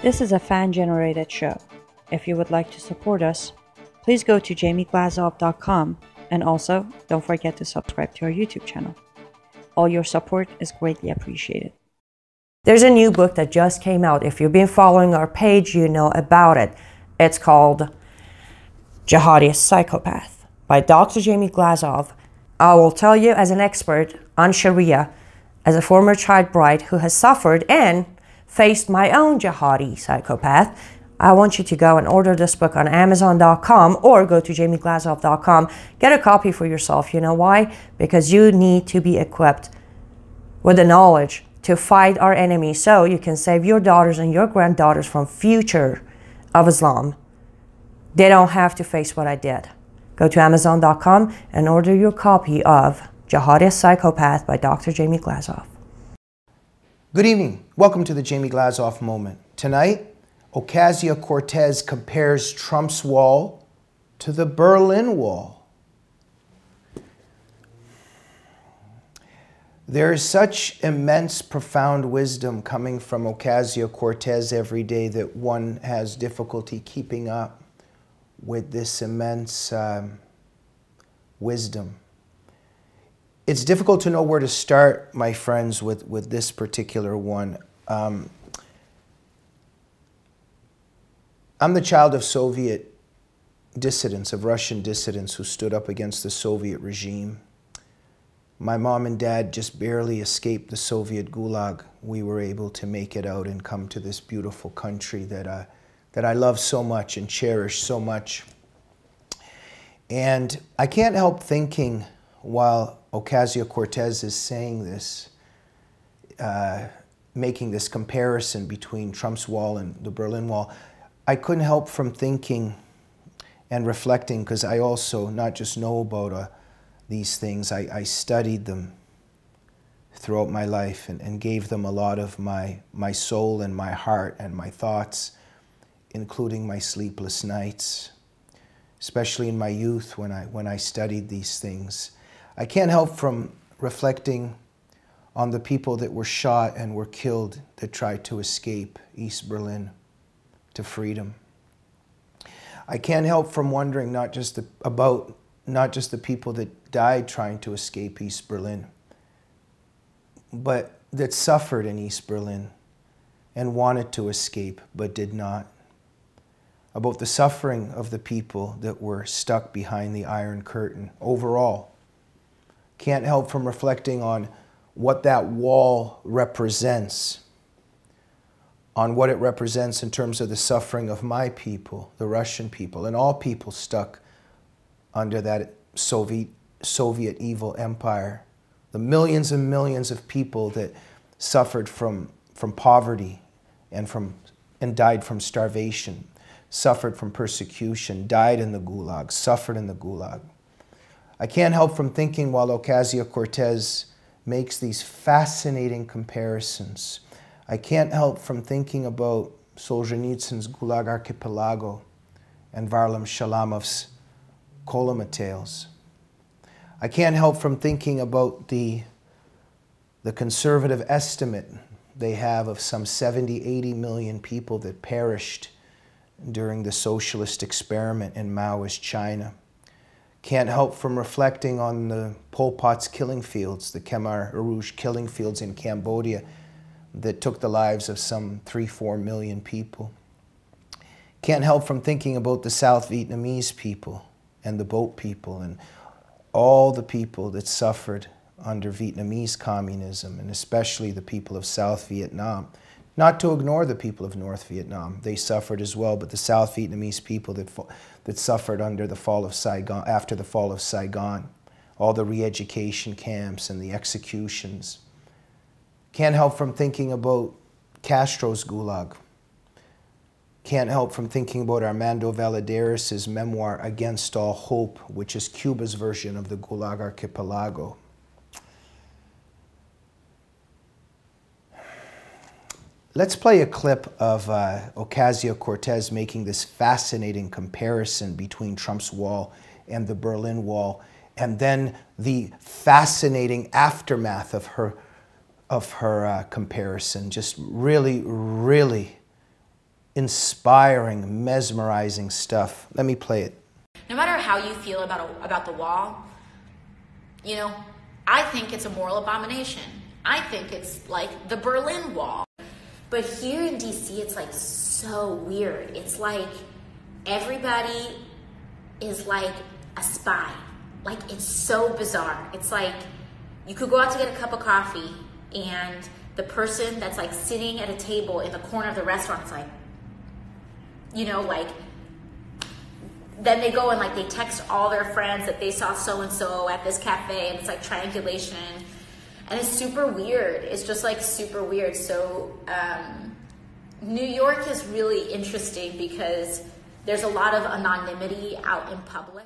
This is a fan-generated show. If you would like to support us, please go to jamieglazov.com, and also don't forget to subscribe to our YouTube channel. All your support is greatly appreciated. There's a new book that just came out. If you've been following our page, you know about it. It's called Jihadi Psychopath by Dr. Jamie Glazov. I will tell you, as an expert on Sharia, as a former child bride who has suffered and faced my own jihadi psychopath, I want you to go and order this book on Amazon.com or go to jamieglazov.com. Get a copy for yourself. You know why? Because you need to be equipped with the knowledge to fight our enemies so you can save your daughters and your granddaughters from future of Islam. They don't have to face what I did. Go to Amazon.com and order your copy of Jihadi Psychopath by Dr. Jamie Glazov. Good evening. Welcome to the Jamie Glazov Moment. Tonight, Ocasio-Cortez compares Trump's wall to the Berlin Wall. There is such immense, profound wisdom coming from Ocasio-Cortez every day that one has difficulty keeping up with this immense wisdom. It's difficult to know where to start, my friends, with this particular one. I'm the child of Soviet dissidents, of Russian dissidents who stood up against the Soviet regime. My mom and dad just barely escaped the Soviet gulag. We were able to make it out and come to this beautiful country that I love so much and cherish so much. And I can't help thinking, while Ocasio-Cortez is saying this, making this comparison between Trump's wall and the Berlin Wall, I couldn't help from thinking and reflecting, because I also not just know about these things, I studied them throughout my life and gave them a lot of my soul and my heart and my thoughts, including my sleepless nights, especially in my youth when I studied these things. I can't help from reflecting on the people that were shot and were killed that tried to escape East Berlin to freedom. I can't help from wondering not just the people that died trying to escape East Berlin, but that suffered in East Berlin and wanted to escape but did not. About the suffering of the people that were stuck behind the Iron Curtain overall. Can't help from reflecting on what that wall represents, on what it represents in terms of the suffering of my people, the Russian people, and all people stuck under that Soviet evil empire. The millions and millions of people that suffered from poverty and died from starvation, suffered from persecution, died in the gulag, suffered in the gulag. I can't help from thinking, while Ocasio-Cortez makes these fascinating comparisons, I can't help from thinking about Solzhenitsyn's Gulag Archipelago and Varlam Shalamov's Kolyma Tales. I can't help from thinking about the conservative estimate they have of some 70, 80 million people that perished during the socialist experiment in Maoist China. Can't help from reflecting on the Pol Pot's killing fields, the Khmer Rouge killing fields in Cambodia that took the lives of some 3-4 million people. Can't help from thinking about the South Vietnamese people and the boat people and all the people that suffered under Vietnamese communism, and especially the people of South Vietnam. Not to ignore the people of North Vietnam, they suffered as well, but the South Vietnamese people that suffered under the fall of Saigon, after the fall of Saigon, all the re-education camps and the executions. Can't help from thinking about Castro's Gulag. Can't help from thinking about Armando Valladares' memoir, Against All Hope, which is Cuba's version of the Gulag Archipelago. Let's play a clip of Ocasio-Cortez making this fascinating comparison between Trump's wall and the Berlin Wall, and then the fascinating aftermath of her comparison. Just really, really inspiring, mesmerizing stuff. Let me play it. No matter how you feel about the wall, you know, I think it's a moral abomination. I think it's like the Berlin Wall. But here in DC, it's like so weird. It's like everybody is like a spy. Like, it's so bizarre. It's like you could go out to get a cup of coffee and the person that's like sitting at a table in the corner of the restaurant is like, you know, like, then they go and like they text all their friends that they saw so-and-so at this cafe, and it's like triangulation, and it's super weird. It's just like super weird. So New York is really interesting because there's a lot of anonymity out in public.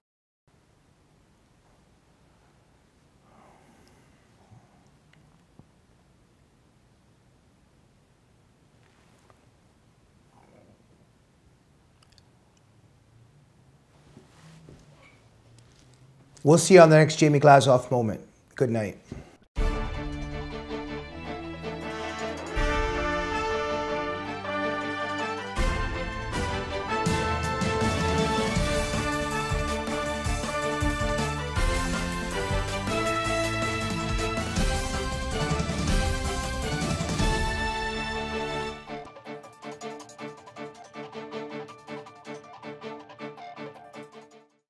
We'll see you on the next Jamie Glazov moment. Good night.